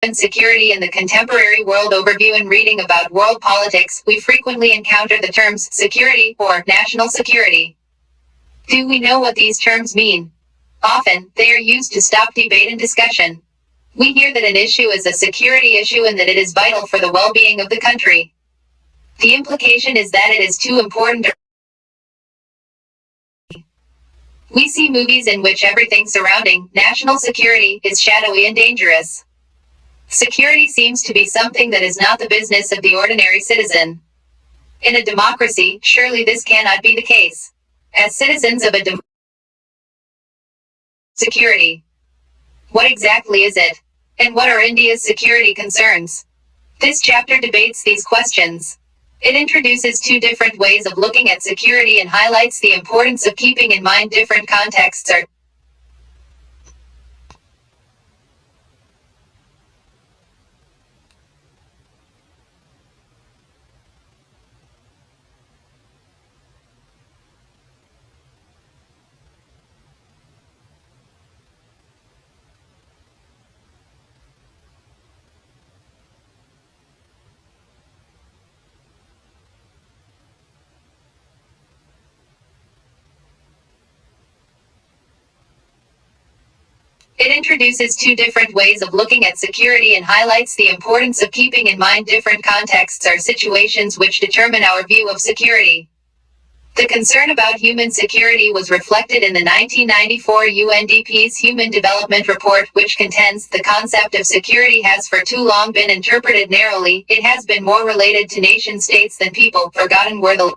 and security in the contemporary world overview. And reading about world politics, we frequently encounter the terms security or national security. Do we know what these terms mean? Often, they are used to stop debate and discussion. We hear that an issue is a security issue and that it is vital for the well-being of the country. The implication is that it is too important. We see movies in which everything surrounding national security is shadowy and dangerous. Security seems to be something that is not the business of the ordinary citizen. In a democracy, surely this cannot be the case. As citizens of a security, what exactly is it? And what are India's security concerns? This chapter debates these questions. It introduces two different ways of looking at security and highlights the importance of keeping in mind different contexts are. It introduces two different ways of looking at security and highlights the importance of keeping in mind different contexts or situations which determine our view of security. The concern about human security was reflected in the 1994 UNDP's Human Development Report, which contends the concept of security has for too long been interpreted narrowly. It has been more related to nation states than people, forgotten were the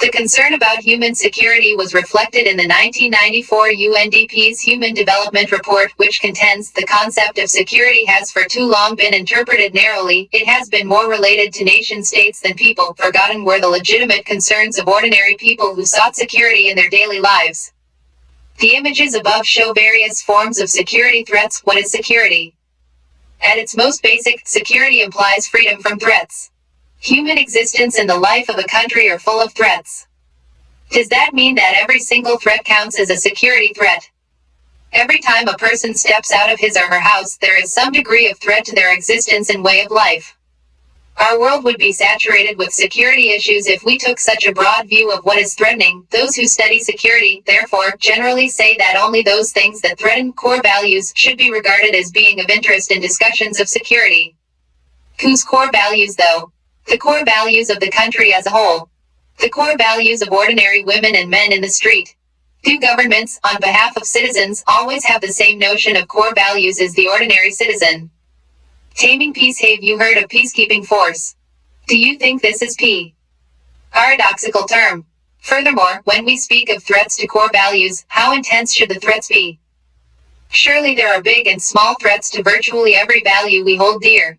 The concern about human security was reflected in the 1994 UNDP's Human Development Report, which contends the concept of security has for too long been interpreted narrowly. It has been more related to nation states than people, forgotten were the legitimate concerns of ordinary people who sought security in their daily lives. The images above show various forms of security threats. What is security? At its most basic, security implies freedom from threats. Human existence and the life of a country are full of threats. Does that mean that every single threat counts as a security threat? Every time a person steps out of his or her house, there is some degree of threat to their existence and way of life. Our world would be saturated with security issues if we took such a broad view of what is threatening. Those who study security, therefore, generally say that only those things that threaten core values should be regarded as being of interest in discussions of security. Whose core values, though? The core values of the country as a whole. The core values of ordinary women and men in the street. Do governments, on behalf of citizens, always have the same notion of core values as the ordinary citizen? Taming peace. Have you heard of peacekeeping force? Do you think this is paradoxical term? Furthermore, when we speak of threats to core values, how intense should the threats be? Surely there are big and small threats to virtually every value we hold dear.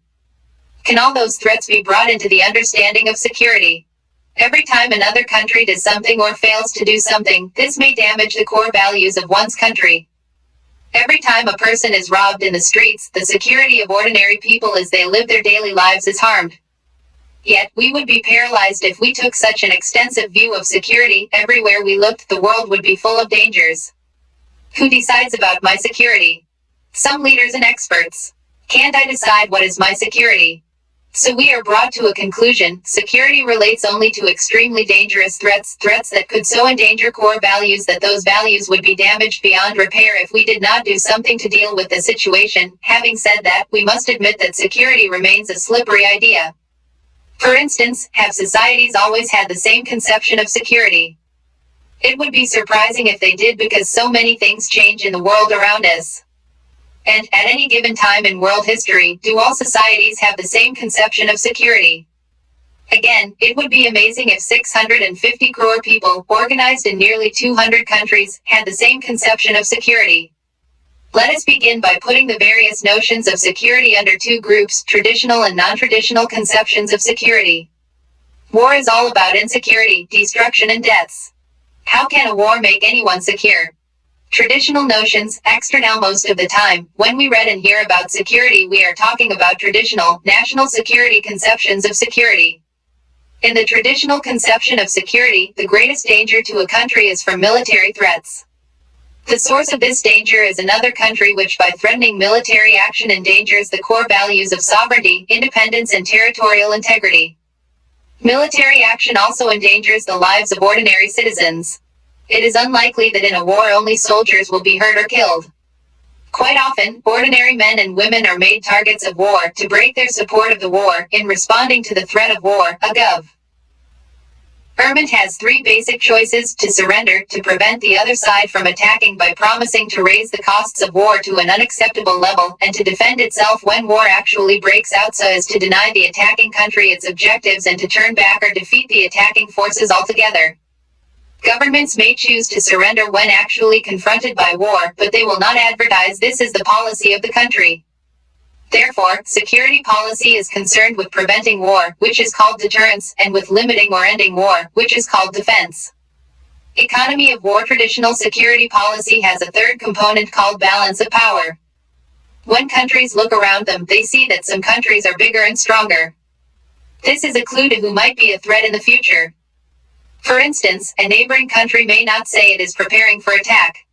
Can all those threats be brought into the understanding of security? Every time another country does something or fails to do something, this may damage the core values of one's country. Every time a person is robbed in the streets, the security of ordinary people as they live their daily lives is harmed. Yet, we would be paralyzed if we took such an extensive view of security. Everywhere we looked, the world would be full of dangers. Who decides about my security? Some leaders and experts. Can't I decide what is my security? So we are brought to a conclusion: security relates only to extremely dangerous threats that could so endanger core values that those values would be damaged beyond repair if we did not do something to deal with the situation. Having said that, we must admit that security remains a slippery idea. For instance, have societies always had the same conception of security? It would be surprising if they did, because so many things change in the world around us. And, at any given time in world history, do all societies have the same conception of security? Again, it would be amazing if 650 crore people, organized in nearly 200 countries, had the same conception of security. Let us begin by putting the various notions of security under two groups: traditional and non-traditional conceptions of security. War is all about insecurity, destruction and deaths. How can a war make anyone secure? Traditional notions, external most of the time. When we read and hear about security, we are talking about traditional, national security conceptions of security. In the traditional conception of security, the greatest danger to a country is from military threats. The source of this danger is another country which, by threatening military action, endangers the core values of sovereignty, independence and territorial integrity. Military action also endangers the lives of ordinary citizens. It is unlikely that in a war only soldiers will be hurt or killed. Quite often, ordinary men and women are made targets of war to break their support of the war. In responding to the threat of war, a government has three basic choices: to surrender, to prevent the other side from attacking by promising to raise the costs of war to an unacceptable level, and to defend itself when war actually breaks out so as to deny the attacking country its objectives and to turn back or defeat the attacking forces altogether. Governments may choose to surrender when actually confronted by war, but they will not advertise this as the policy of the country. Therefore, security policy is concerned with preventing war, which is called deterrence, and with limiting or ending war, which is called defense. Economy of war. Traditional security policy has a third component called balance of power. When countries look around them, they see that some countries are bigger and stronger. This is a clue to who might be a threat in the future. For instance, a neighboring country may not say it is preparing for attack.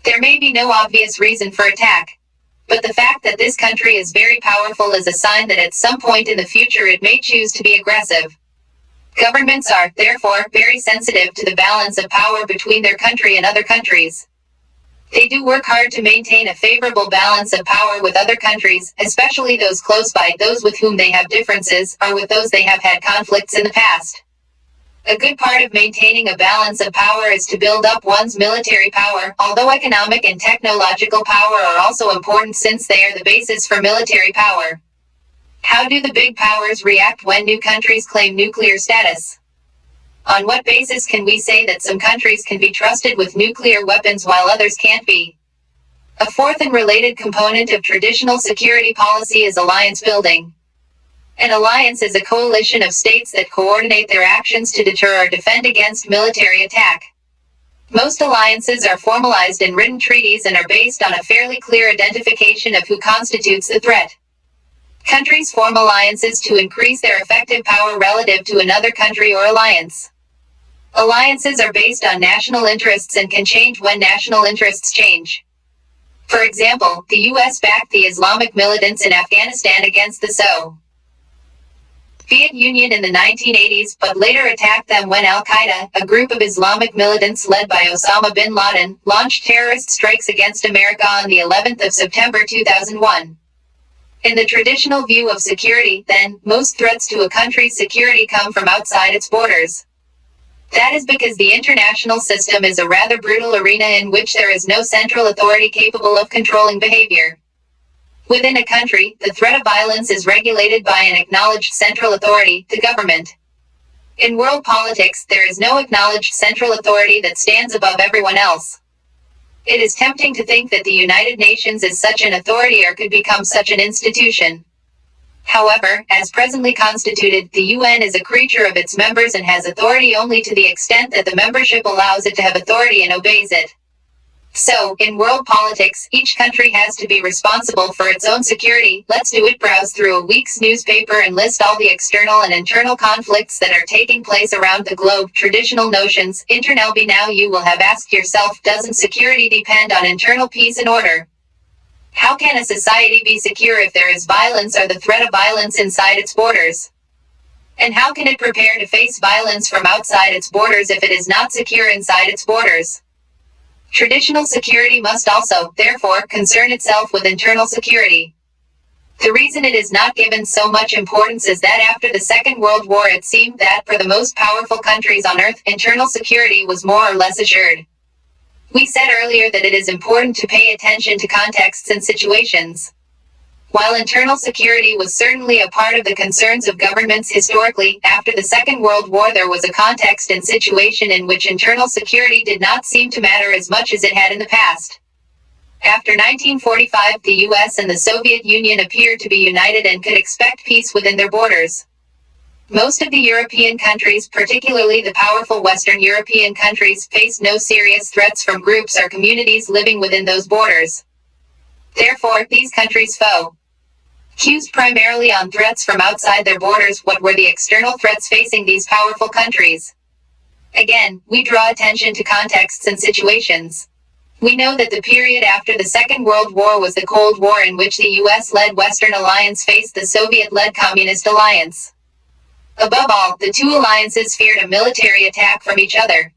There may be no obvious reason for attack. But the fact that this country is very powerful is a sign that at some point in the future it may choose to be aggressive. Governments are, therefore, very sensitive to the balance of power between their country and other countries. They do work hard to maintain a favorable balance of power with other countries, especially those close by, those with whom they have differences, or with those they have had conflicts in the past. A good part of maintaining a balance of power is to build up one's military power, although economic and technological power are also important since they are the basis for military power. How do the big powers react when new countries claim nuclear status? On what basis can we say that some countries can be trusted with nuclear weapons while others can't be? A fourth and related component of traditional security policy is alliance building. An alliance is a coalition of states that coordinate their actions to deter or defend against military attack. Most alliances are formalized in written treaties and are based on a fairly clear identification of who constitutes the threat. Countries form alliances to increase their effective power relative to another country or alliance. Alliances are based on national interests and can change when national interests change. For example, the U.S. backed the Islamic militants in Afghanistan against the Soviet Union in the 1980s, but later attacked them when Al-Qaeda, a group of Islamic militants led by Osama bin Laden, launched terrorist strikes against America on the 11th of September 2001. In the traditional view of security, then, most threats to a country's security come from outside its borders. That is because the international system is a rather brutal arena in which there is no central authority capable of controlling behavior. Within a country, the threat of violence is regulated by an acknowledged central authority, the government. In world politics, there is no acknowledged central authority that stands above everyone else. It is tempting to think that the United Nations is such an authority or could become such an institution. However, as presently constituted, the UN is a creature of its members and has authority only to the extent that the membership allows it to have authority and obeys it. So, in world politics, each country has to be responsible for its own security. Let's do it. Browse through a week's newspaper and list all the external and internal conflicts that are taking place around the globe. Traditional notions. By now you will have asked yourself, doesn't security depend on internal peace and order? How can a society be secure if there is violence or the threat of violence inside its borders? And how can it prepare to face violence from outside its borders if it is not secure inside its borders? Traditional security must also, therefore, concern itself with internal security. The reason it is not given so much importance is that after the Second World War it seemed that for the most powerful countries on earth, internal security was more or less assured. We said earlier that it is important to pay attention to contexts and situations. While internal security was certainly a part of the concerns of governments historically, after the Second World War there was a context and situation in which internal security did not seem to matter as much as it had in the past. After 1945, the US and the Soviet Union appeared to be united and could expect peace within their borders. Most of the European countries, particularly the powerful Western European countries, faced no serious threats from groups or communities living within those borders. Therefore, these countries focused primarily on threats from outside their borders. What were the external threats facing these powerful countries? Again, we draw attention to contexts and situations. We know that the period after the Second World War was the Cold War, in which the US-led Western Alliance faced the Soviet-led Communist Alliance. Above all, the two alliances feared a military attack from each other.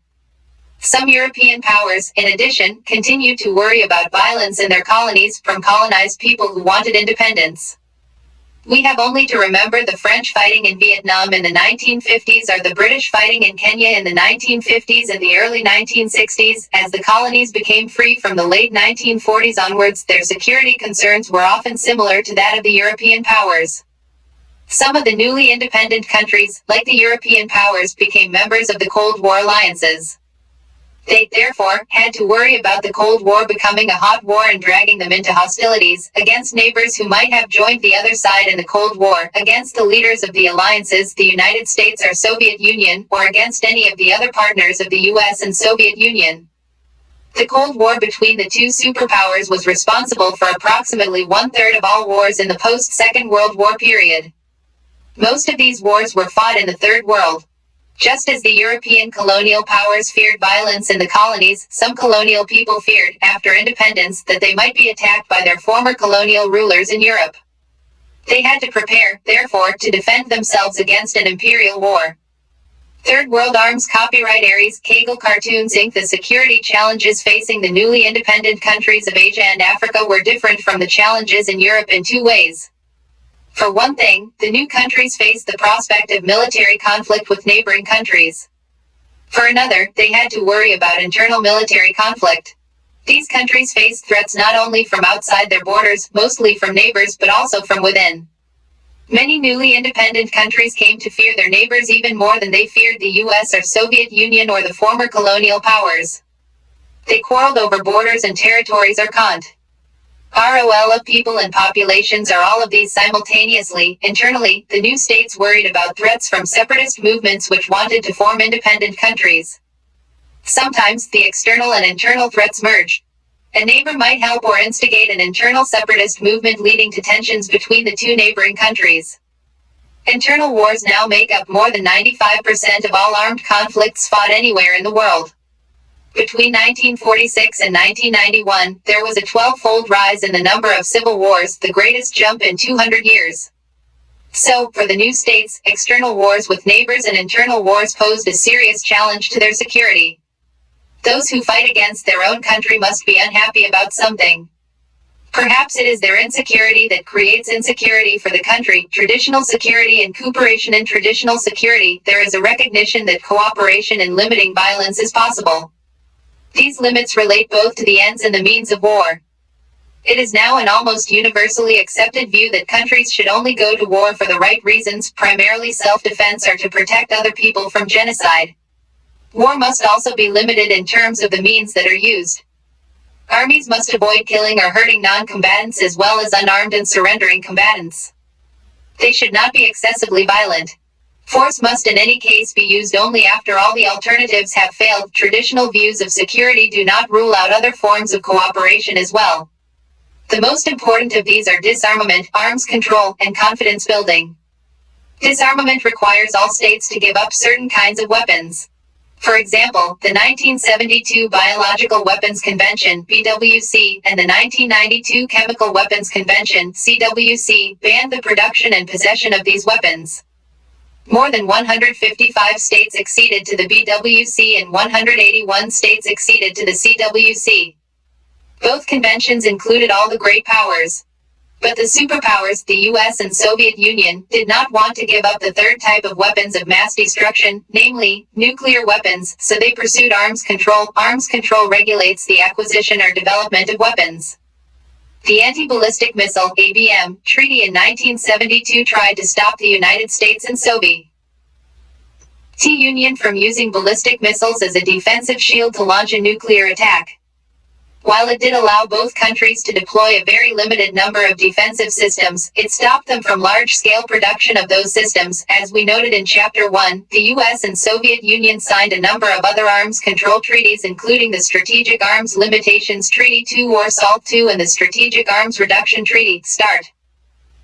Some European powers, in addition, continued to worry about violence in their colonies from colonized people who wanted independence. We have only to remember the French fighting in Vietnam in the 1950s or the British fighting in Kenya in the 1950s and the early 1960s. As the colonies became free from the late 1940s onwards, their security concerns were often similar to that of the European powers. Some of the newly independent countries, like the European powers, became members of the Cold War alliances. They, therefore, had to worry about the Cold War becoming a hot war and dragging them into hostilities against neighbors who might have joined the other side in the Cold War, against the leaders of the alliances, the United States or Soviet Union, or against any of the other partners of the US and Soviet Union. The Cold War between the two superpowers was responsible for approximately one-third of all wars in the post-Second World War period. Most of these wars were fought in the Third World. Just as the European colonial powers feared violence in the colonies, some colonial people feared, after independence, that they might be attacked by their former colonial rulers in Europe. They had to prepare, therefore, to defend themselves against an imperial war. Third World Arms. Copyright Aries Kagel Cartoons Inc. The security challenges facing the newly independent countries of Asia and Africa were different from the challenges in Europe in two ways. For one thing, the new countries faced the prospect of military conflict with neighboring countries. For another, they had to worry about internal military conflict. These countries faced threats not only from outside their borders, mostly from neighbors, but also from within. Many newly independent countries came to fear their neighbors even more than they feared the US or Soviet Union or the former colonial powers. They quarreled over borders and territories or control of people and populations, or all of these simultaneously. Internally, the new states worried about threats from separatist movements which wanted to form independent countries. Sometimes, the external and internal threats merged. A neighbor might help or instigate an internal separatist movement leading to tensions between the two neighboring countries. Internal wars now make up more than 95% of all armed conflicts fought anywhere in the world. Between 1946 and 1991, there was a 12-fold rise in the number of civil wars, the greatest jump in 200 years. So, for the new states, external wars with neighbors and internal wars posed a serious challenge to their security. Those who fight against their own country must be unhappy about something. Perhaps it is their insecurity that creates insecurity for the country. Traditional security and cooperation. In traditional security, there is a recognition that cooperation in limiting violence is possible. These limits relate both to the ends and the means of war. It is now an almost universally accepted view that countries should only go to war for the right reasons, primarily self-defense or to protect other people from genocide. War must also be limited in terms of the means that are used. Armies must avoid killing or hurting non-combatants as well as unarmed and surrendering combatants. They should not be excessively violent. Force must in any case be used only after all the alternatives have failed. Traditional views of security do not rule out other forms of cooperation as well. The most important of these are disarmament, arms control, and confidence building. Disarmament requires all states to give up certain kinds of weapons. For example, the 1972 Biological Weapons Convention (BWC) and the 1992 Chemical Weapons Convention (CWC) banned the production and possession of these weapons. More than 155 states acceded to the BWC and 181 states acceded to the CWC. Both conventions included all the great powers. But the superpowers, the US and Soviet Union, did not want to give up the third type of weapons of mass destruction, namely, nuclear weapons, so they pursued arms control. Arms control regulates the acquisition or development of weapons. The Anti-Ballistic Missile (ABM) Treaty in 1972 tried to stop the United States and Soviet Union from using ballistic missiles as a defensive shield to launch a nuclear attack. While it did allow both countries to deploy a very limited number of defensive systems, it stopped them from large-scale production of those systems. As we noted in Chapter 1, the US and Soviet Union signed a number of other arms control treaties including the Strategic Arms Limitations Treaty II or SALT II and the Strategic Arms Reduction Treaty (START).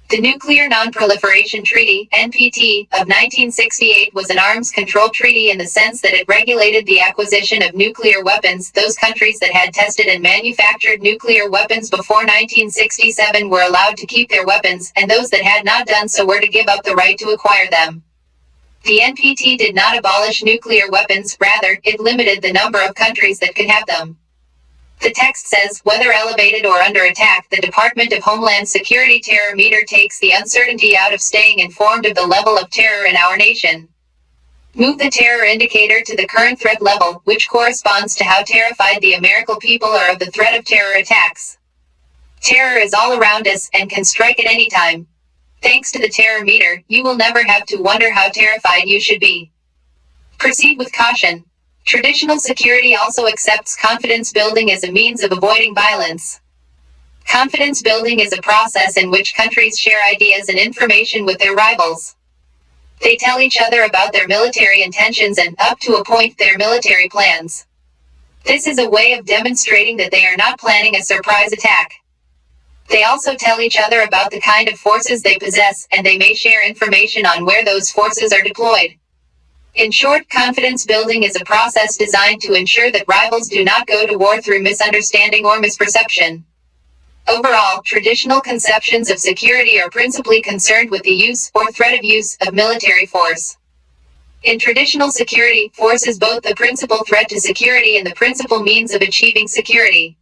The Nuclear Non-Proliferation Treaty (NPT) of 1968 was an arms control treaty in the sense that it regulated the acquisition of nuclear weapons. Those countries that had tested and manufactured nuclear weapons before 1967 were allowed to keep their weapons, and those that had not done so were to give up the right to acquire them. The NPT did not abolish nuclear weapons, rather, it limited the number of countries that could have them. The text says, whether elevated or under attack, the Department of Homeland Security Terror Meter takes the uncertainty out of staying informed of the level of terror in our nation. Move the terror indicator to the current threat level, which corresponds to how terrified the American people are of the threat of terror attacks. Terror is all around us and can strike at any time. Thanks to the terror meter, you will never have to wonder how terrified you should be. Proceed with caution. Traditional security also accepts confidence building as a means of avoiding violence. Confidence building is a process in which countries share ideas and information with their rivals. They tell each other about their military intentions and, up to a point, their military plans. This is a way of demonstrating that they are not planning a surprise attack. They also tell each other about the kind of forces they possess, and they may share information on where those forces are deployed. In short, confidence building is a process designed to ensure that rivals do not go to war through misunderstanding or misperception. Overall, traditional conceptions of security are principally concerned with the use, or threat of use, of military force. In traditional security, force is both the principal threat to security and the principal means of achieving security.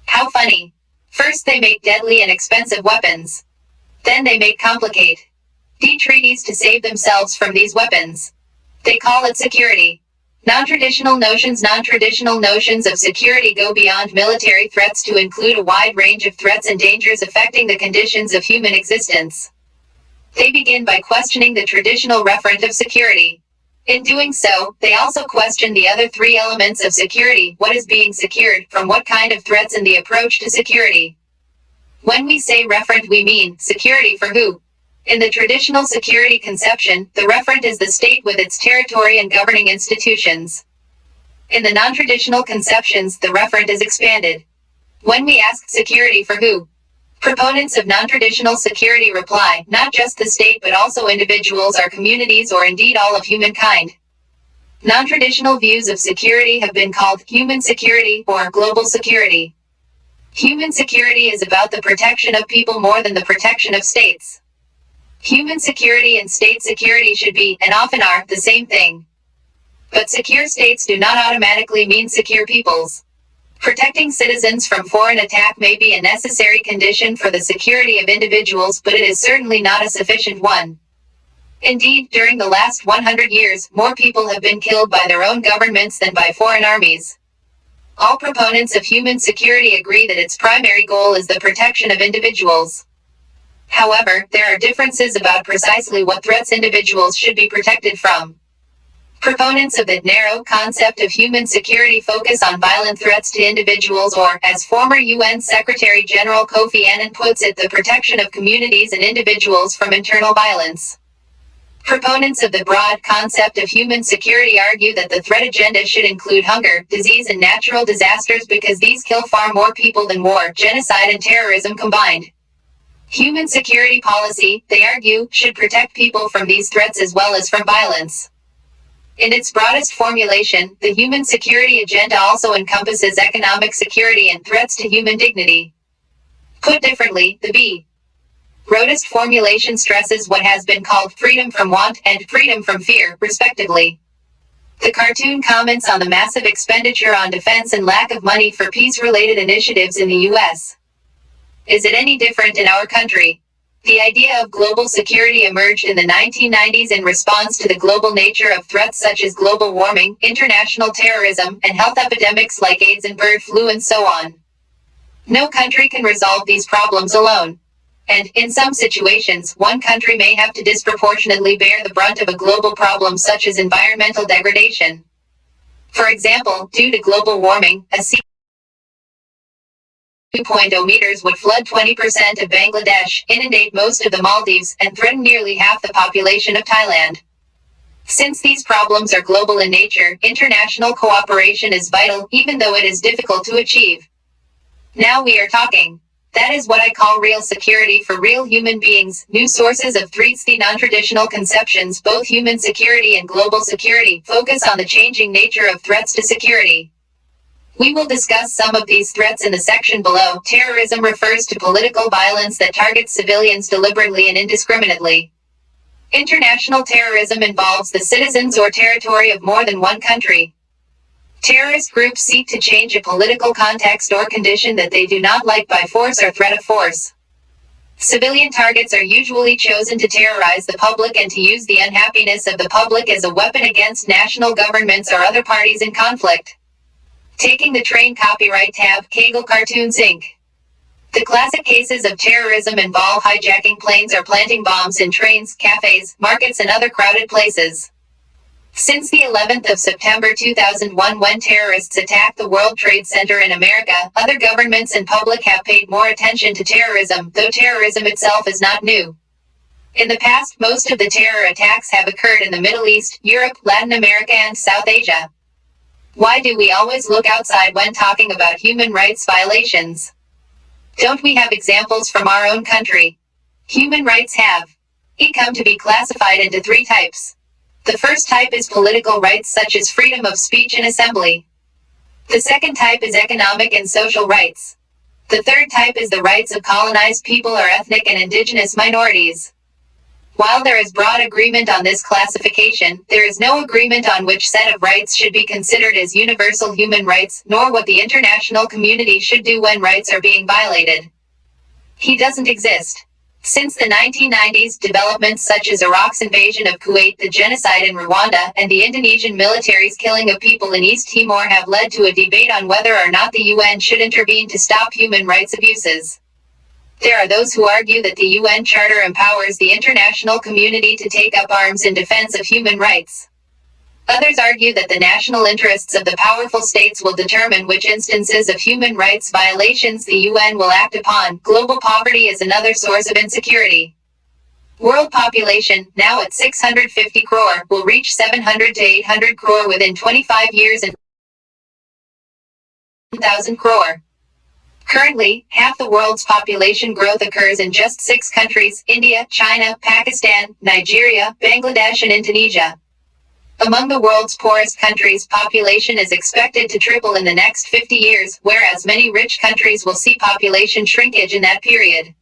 How funny. First they make deadly and expensive weapons. Then they make complicated treaties to save themselves from these weapons. They call it security. Non-traditional notions of security go beyond military threats to include a wide range of threats and dangers affecting the conditions of human existence. They begin by questioning the traditional referent of security. In doing so, they also question the other three elements of security: what is being secured, from what kind of threats, and the approach to security. When we say referent, we mean security for who? In the traditional security conception, the referent is the state with its territory and governing institutions. In the non-traditional conceptions, the referent is expanded. When we ask security for who? Proponents of non-traditional security reply, not just the state but also individuals or communities or indeed all of humankind. Non-traditional views of security have been called human security or global security. Human security is about the protection of people more than the protection of states. Human security and state security should be, and often are, the same thing. But secure states do not automatically mean secure peoples. Protecting citizens from foreign attack may be a necessary condition for the security of individuals, but it is certainly not a sufficient one. Indeed, during the last 100 years, more people have been killed by their own governments than by foreign armies. All proponents of human security agree that its primary goal is the protection of individuals. However, there are differences about precisely what threats individuals should be protected from. Proponents of the narrow concept of human security focus on violent threats to individuals or, as former UN Secretary General Kofi Annan puts it, the protection of communities and individuals from internal violence. Proponents of the broad concept of human security argue that the threat agenda should include hunger, disease, and natural disasters because these kill far more people than war, genocide, and terrorism combined. Human security policy, they argue, should protect people from these threats as well as from violence. In its broadest formulation, the human security agenda also encompasses economic security and threats to human dignity. Put differently, the broadest formulation stresses what has been called freedom from want and freedom from fear, respectively. The cartoon comments on the massive expenditure on defense and lack of money for peace-related initiatives in the U.S. Is it any different in our country? The idea of global security emerged in the 1990s in response to the global nature of threats such as global warming, international terrorism, and health epidemics like AIDS and bird flu and so on. No country can resolve these problems alone. And, in some situations, one country may have to disproportionately bear the brunt of a global problem such as environmental degradation. For example, due to global warming, a sea 2.0 meters would flood 20% of Bangladesh, inundate most of the Maldives, and threaten nearly half the population of Thailand. Since these problems are global in nature, international cooperation is vital, even though it is difficult to achieve. Now we are talking. That is what I call real security for real human beings. New sources of threats. The non-traditional conceptions, both human security and global security, focus on the changing nature of threats to security. We will discuss some of these threats in the section below. Terrorism refers to political violence that targets civilians deliberately and indiscriminately. International terrorism involves the citizens or territory of more than one country. Terrorist groups seek to change a political context or condition that they do not like by force or threat of force. Civilian targets are usually chosen to terrorize the public and to use the unhappiness of the public as a weapon against national governments or other parties in conflict. Taking the train. Copyright tab. Kegel Cartoons Inc. The classic cases of terrorism involve hijacking planes or planting bombs in trains, cafes, markets, and other crowded places. Since the 11th of September 2001, when terrorists attacked the World Trade Center in America, other governments and public have paid more attention to terrorism, though terrorism itself is not new. In the past, most of the terror attacks have occurred in the Middle East, Europe, Latin America, and South Asia. Why do we always look outside when talking about human rights violations? Don't we have examples from our own country? Human rights have come to be classified into three types. The first type is political rights such as freedom of speech and assembly. The second type is economic and social rights. The third type is the rights of colonized people or ethnic and indigenous minorities. While there is broad agreement on this classification, there is no agreement on which set of rights should be considered as universal human rights, nor what the international community should do when rights are being violated. He doesn't exist. Since the 1990s, developments such as Iraq's invasion of Kuwait, the genocide in Rwanda, and the Indonesian military's killing of people in East Timor have led to a debate on whether or not the UN should intervene to stop human rights abuses. There are those who argue that the UN Charter empowers the international community to take up arms in defense of human rights. Others argue that the national interests of the powerful states will determine which instances of human rights violations the UN will act upon. Global poverty is another source of insecurity. World population, now at 650 crore, will reach 700 to 800 crore within 25 years and 1,000 crore. Currently, half the world's population growth occurs in just 6 countries: India, China, Pakistan, Nigeria, Bangladesh, and Indonesia. Among the world's poorest countries, population is expected to triple in the next 50 years, whereas many rich countries will see population shrinkage in that period.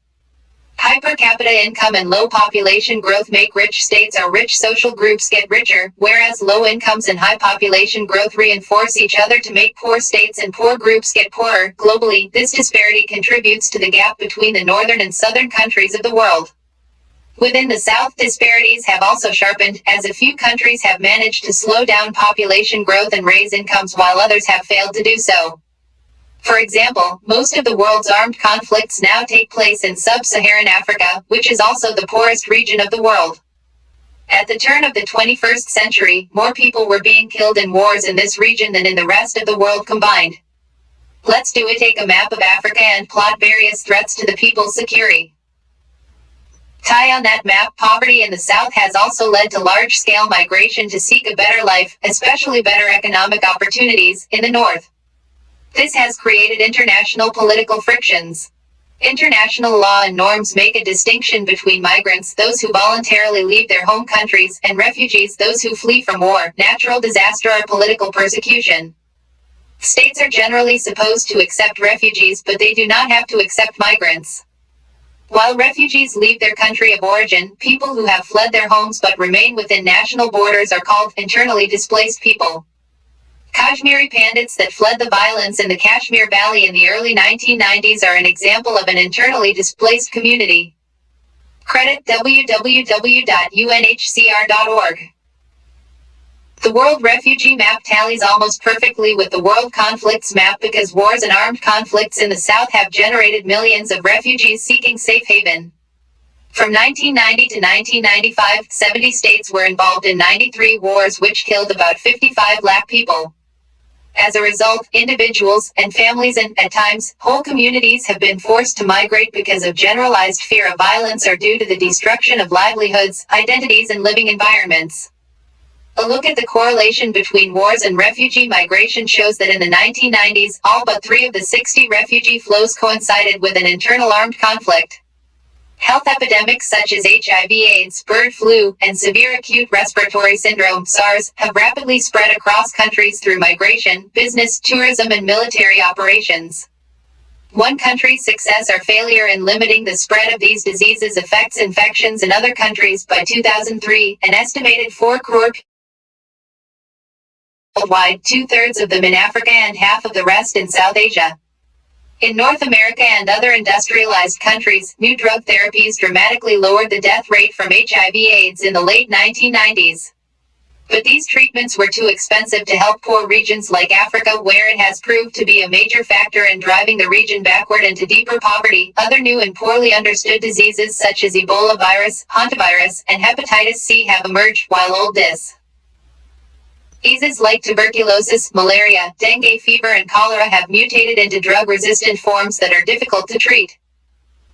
High per capita income and low population growth make rich states or rich social groups get richer, whereas low incomes and high population growth reinforce each other to make poor states and poor groups get poorer. Globally, this disparity contributes to the gap between the northern and southern countries of the world. Within the South, disparities have also sharpened, as a few countries have managed to slow down population growth and raise incomes while others have failed to do so. For example, most of the world's armed conflicts now take place in sub-Saharan Africa, which is also the poorest region of the world. At the turn of the 21st century, more people were being killed in wars in this region than in the rest of the world combined. Let's take a map of Africa and plot various threats to the people's security. Tie on that map, poverty in the South has also led to large-scale migration to seek a better life, especially better economic opportunities, in the North. This has created international political frictions. International law and norms make a distinction between migrants, those who voluntarily leave their home countries, and refugees, those who flee from war, natural disaster, or political persecution. States are generally supposed to accept refugees, but they do not have to accept migrants. While refugees leave their country of origin, people who have fled their homes but remain within national borders are called internally displaced people. Kashmiri Pandits that fled the violence in the Kashmir Valley in the early 1990s are an example of an internally displaced community. Credit www.unhcr.org. The World Refugee Map tallies almost perfectly with the World Conflicts Map because wars and armed conflicts in the South have generated millions of refugees seeking safe haven. From 1990 to 1995, 70 states were involved in 93 wars which killed about 55 lakh people. As a result, individuals and families and, at times, whole communities have been forced to migrate because of generalized fear of violence or due to the destruction of livelihoods, identities, and living environments. A look at the correlation between wars and refugee migration shows that in the 1990s, all but 3 of the 60 refugee flows coincided with an internal armed conflict. Health epidemics such as HIV/AIDS, bird flu, and severe acute respiratory syndrome (SARS) have rapidly spread across countries through migration, business, tourism, and military operations. One country's success or failure in limiting the spread of these diseases affects infections in other countries. By 2003, an estimated 4 crore people worldwide, 2/3 of them in Africa and half of the rest in South Asia. In North America and other industrialized countries, new drug therapies dramatically lowered the death rate from HIV/AIDS in the late 1990s. But these treatments were too expensive to help poor regions like Africa, where it has proved to be a major factor in driving the region backward into deeper poverty. Other new and poorly understood diseases such as Ebola virus, hantavirus, and hepatitis C have emerged, while old diseases like tuberculosis, malaria, dengue fever, and cholera have mutated into drug-resistant forms that are difficult to treat.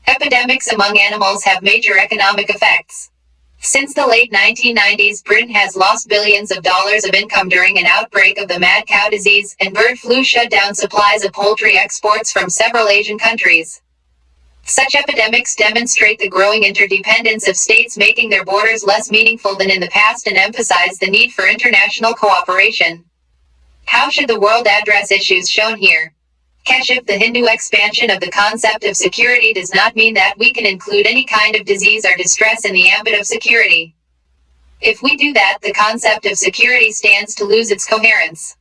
Epidemics among animals have major economic effects. Since the late 1990s, Britain has lost billions of dollars of income during an outbreak of the mad cow disease, and bird flu shut down supplies of poultry exports from several Asian countries. Such epidemics demonstrate the growing interdependence of states, making their borders less meaningful than in the past and emphasize the need for international cooperation. How should the world address issues shown here? Kashif, the Hindu expansion of the concept of security does not mean that we can include any kind of disease or distress in the ambit of security. If we do that, the concept of security stands to lose its coherence.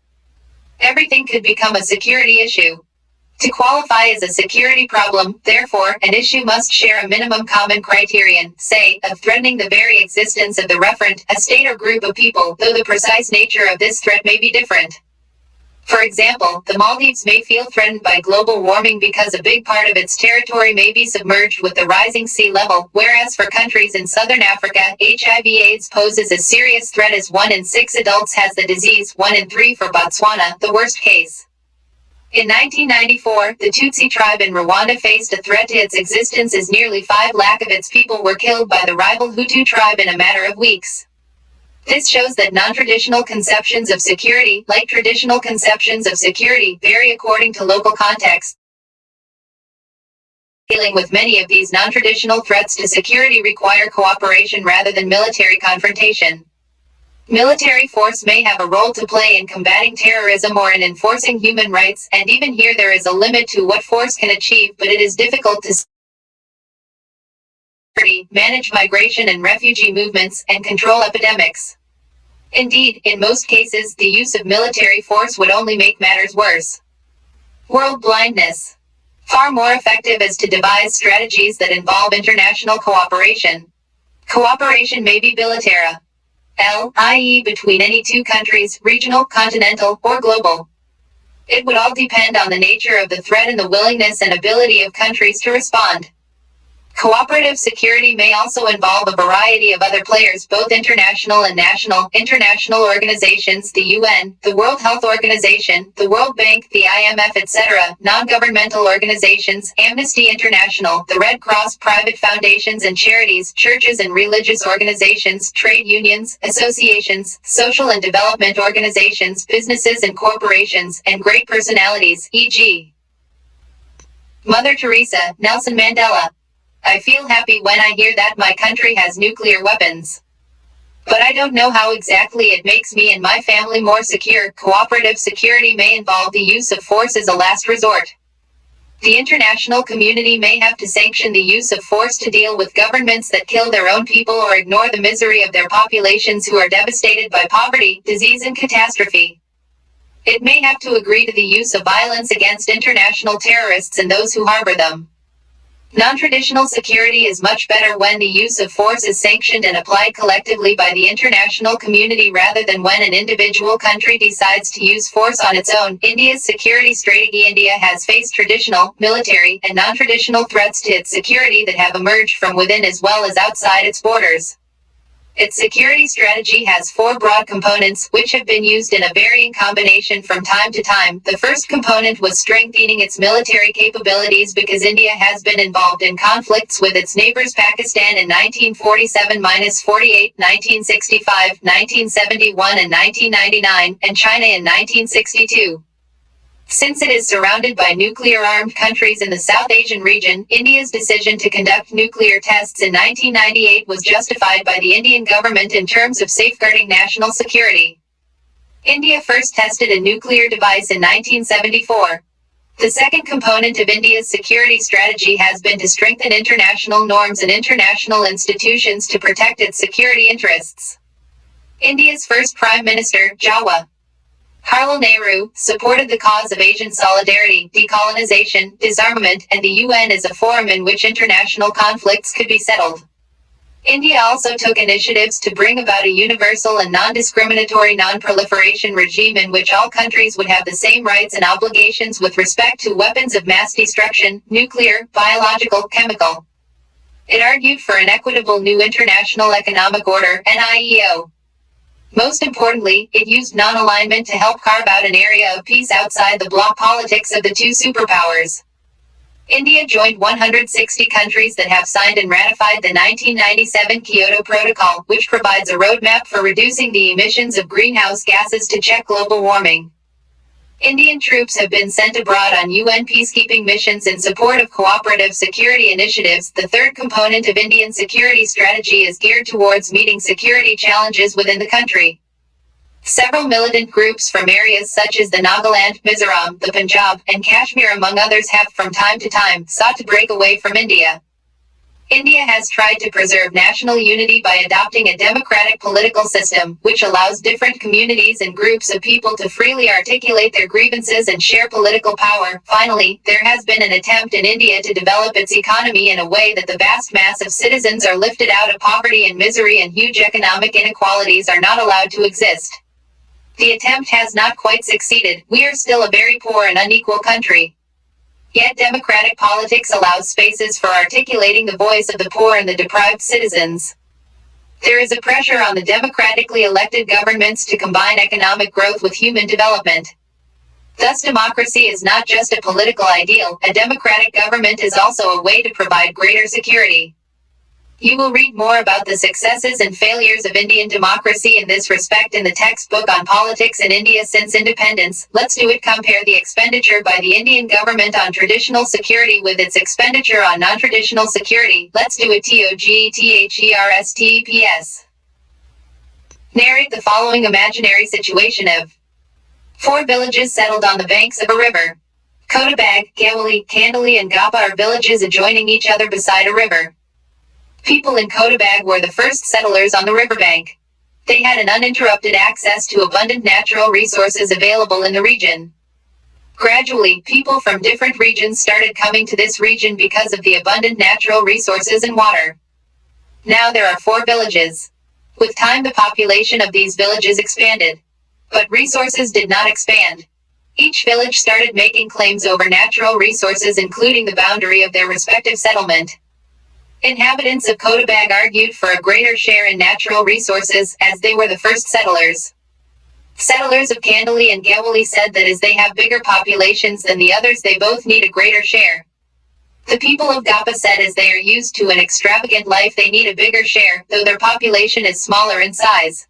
Everything could become a security issue. To qualify as a security problem, therefore, an issue must share a minimum common criterion, say, of threatening the very existence of the referent, a state or group of people, though the precise nature of this threat may be different. For example, the Maldives may feel threatened by global warming because a big part of its territory may be submerged with the rising sea level, whereas for countries in southern Africa, HIV/AIDS poses a serious threat as 1 in 6 adults has the disease, 1 in 3 for Botswana, the worst case. In 1994, the Tutsi tribe in Rwanda faced a threat to its existence as nearly 5 lakh of its people were killed by the rival Hutu tribe in a matter of weeks. This shows that non-traditional conceptions of security, like traditional conceptions of security, vary according to local context. Dealing with many of these non-traditional threats to security require cooperation rather than military confrontation. Military force may have a role to play in combating terrorism or in enforcing human rights, and even here there is a limit to what force can achieve, but it is difficult to manage migration and refugee movements, and control epidemics. Indeed, in most cases, the use of military force would only make matters worse. World blindness. Far more effective is to devise strategies that involve international cooperation. Cooperation may be bilateral, i.e. between any two countries, regional, continental, or global. It would all depend on the nature of the threat and the willingness and ability of countries to respond. Cooperative security may also involve a variety of other players, both international and national. International organizations, the UN, the World Health Organization, the World Bank, the IMF, etc., non-governmental organizations, Amnesty International, the Red Cross, private foundations and charities, churches and religious organizations, trade unions, associations, social and development organizations, businesses and corporations, and great personalities, e.g. Mother Teresa, Nelson Mandela. I feel happy when I hear that my country has nuclear weapons. But I don't know how exactly it makes me and my family more secure. Cooperative security may involve the use of force as a last resort. The international community may have to sanction the use of force to deal with governments that kill their own people or ignore the misery of their populations who are devastated by poverty, disease and catastrophe. It may have to agree to the use of violence against international terrorists and those who harbor them. Non-traditional security is much better when the use of force is sanctioned and applied collectively by the international community rather than when an individual country decides to use force on its own. India's security strategy. India has faced traditional, military, and non-traditional threats to its security that have emerged from within as well as outside its borders. Its security strategy has four broad components, which have been used in a varying combination from time to time. The first component was strengthening its military capabilities because India has been involved in conflicts with its neighbors Pakistan in 1947-48, 1965, 1971 and 1999, and China in 1962. Since it is surrounded by nuclear-armed countries in the South Asian region, India's decision to conduct nuclear tests in 1998 was justified by the Indian government in terms of safeguarding national security. India first tested a nuclear device in 1974. The second component of India's security strategy has been to strengthen international norms and international institutions to protect its security interests. India's first Prime Minister, Jawaharlal Nehru, supported the cause of Asian solidarity, decolonization, disarmament, and the UN as a forum in which international conflicts could be settled. India also took initiatives to bring about a universal and non-discriminatory non-proliferation regime in which all countries would have the same rights and obligations with respect to weapons of mass destruction, nuclear, biological, chemical. It argued for an equitable new international economic order, NIEO. Most importantly, it used non-alignment to help carve out an area of peace outside the bloc politics of the two superpowers. India joined 160 countries that have signed and ratified the 1997 Kyoto Protocol, which provides a roadmap for reducing the emissions of greenhouse gases to check global warming. Indian troops have been sent abroad on UN peacekeeping missions in support of cooperative security initiatives. The third component of Indian security strategy is geared towards meeting security challenges within the country. Several militant groups from areas such as the Nagaland, Mizoram, the Punjab, and Kashmir among others have from time to time sought to break away from India. India has tried to preserve national unity by adopting a democratic political system, which allows different communities and groups of people to freely articulate their grievances and share political power. Finally, there has been an attempt in India to develop its economy in a way that the vast mass of citizens are lifted out of poverty and misery and huge economic inequalities are not allowed to exist. The attempt has not quite succeeded. We are still a very poor and unequal country. Yet democratic politics allows spaces for articulating the voice of the poor and the deprived citizens. There is a pressure on the democratically elected governments to combine economic growth with human development. Thus, democracy is not just a political ideal, a democratic government is also a way to provide greater security. You will read more about the successes and failures of Indian democracy in this respect in the textbook on politics in India since independence. Let's do it. Compare the expenditure by the Indian government on traditional security with its expenditure on non-traditional security. Let's do it. TOGTHERSTPS. Narrate the following imaginary situation of 4 villages settled on the banks of a river. Kodabag, Gawali, Kandali and Gapa are villages adjoining each other beside a river. People in Kodabag were the first settlers on the riverbank. They had an uninterrupted access to abundant natural resources available in the region. Gradually, people from different regions started coming to this region because of the abundant natural resources and water. Now there are 4 villages. With time, the population of these villages expanded. But resources did not expand. Each village started making claims over natural resources, including the boundary of their respective settlement. Inhabitants of Cotabag argued for a greater share in natural resources, as they were the first settlers. Settlers of Kandalli and Gewali said that as they have bigger populations than the others, they both need a greater share. The people of Gapa said as they are used to an extravagant life, they need a bigger share, though their population is smaller in size.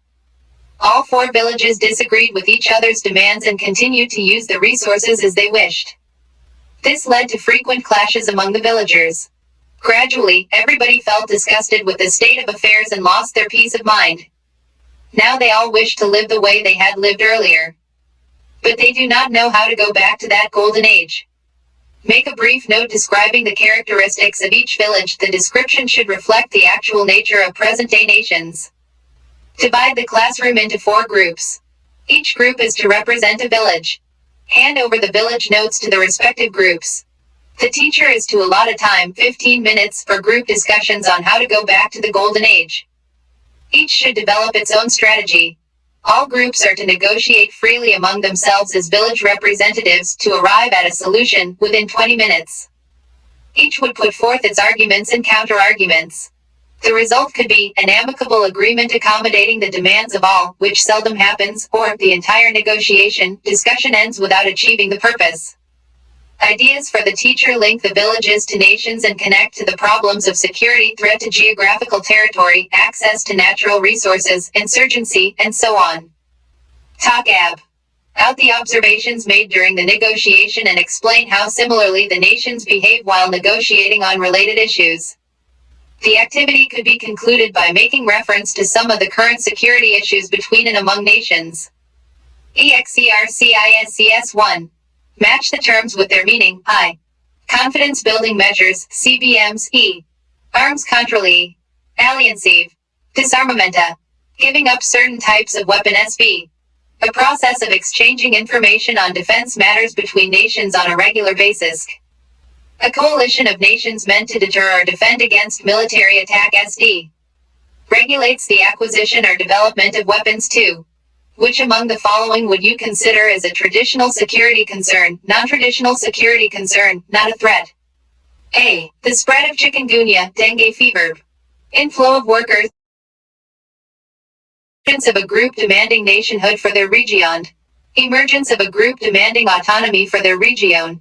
All four villages disagreed with each other's demands and continued to use the resources as they wished. This led to frequent clashes among the villagers. Gradually, everybody felt disgusted with the state of affairs and lost their peace of mind. Now they all wish to live the way they had lived earlier. But they do not know how to go back to that golden age. Make a brief note describing the characteristics of each village. The description should reflect the actual nature of present-day nations. Divide the classroom into 4 groups. Each group is to represent a village. Hand over the village notes to the respective groups. The teacher is to allot a time, 15 minutes, for group discussions on how to go back to the golden age. Each should develop its own strategy. All groups are to negotiate freely among themselves as village representatives to arrive at a solution within 20 minutes. Each would put forth its arguments and counter-arguments. The result could be an amicable agreement accommodating the demands of all, which seldom happens, or the entire discussion ends without achieving the purpose. Ideas for the teacher link the villages to nations and connect to the problems of security, threat to geographical territory, access to natural resources, insurgency, and so on. Talk out the observations made during the negotiation and explain how similarly the nations behave while negotiating on related issues. The activity could be concluded by making reference to some of the current security issues between and among nations. EXERCISCS 1. Match the terms with their meaning. I. Confidence building measures, CBMs. E. Arms control. E. Alliancev. Disarmamenta. Giving up certain types of weapon. SB. A process of exchanging information on defense matters between nations on a regular basis. A coalition of nations meant to deter or defend against military attack. SD. Regulates the acquisition or development of weapons. 2. Which among the following would you consider as a traditional security concern, non-traditional security concern, not a threat? A. The spread of chikungunya, dengue fever. Inflow of workers. Emergence of a group demanding nationhood for their region. Emergence of a group demanding autonomy for their region.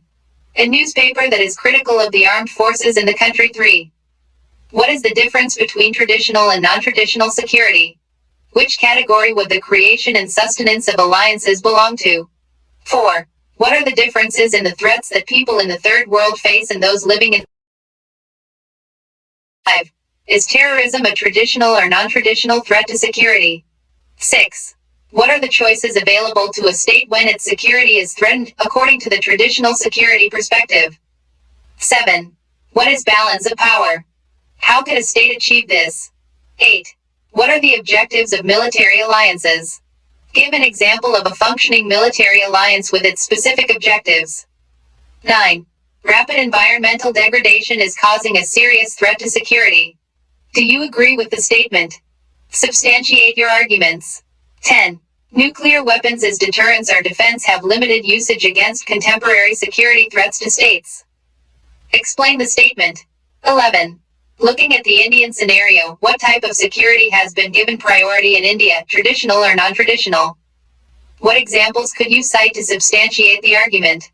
A newspaper that is critical of the armed forces in the country. 3. What is the difference between traditional and non-traditional security? Which category would the creation and sustenance of alliances belong to? 4. What are the differences in the threats that people in the third world face and those living in 5. Is terrorism a traditional or non-traditional threat to security? 6. What are the choices available to a state when its security is threatened, according to the traditional security perspective? 7. What is balance of power? How could a state achieve this? 8. What are the objectives of military alliances? Give an example of a functioning military alliance with its specific objectives. 9. Rapid environmental degradation is causing a serious threat to security. Do you agree with the statement? Substantiate your arguments. 10. Nuclear weapons as deterrence or defense have limited usage against contemporary security threats to states. Explain the statement. 11. Looking at the Indian scenario, what type of security has been given priority in India, traditional or non-traditional? What examples could you cite to substantiate the argument?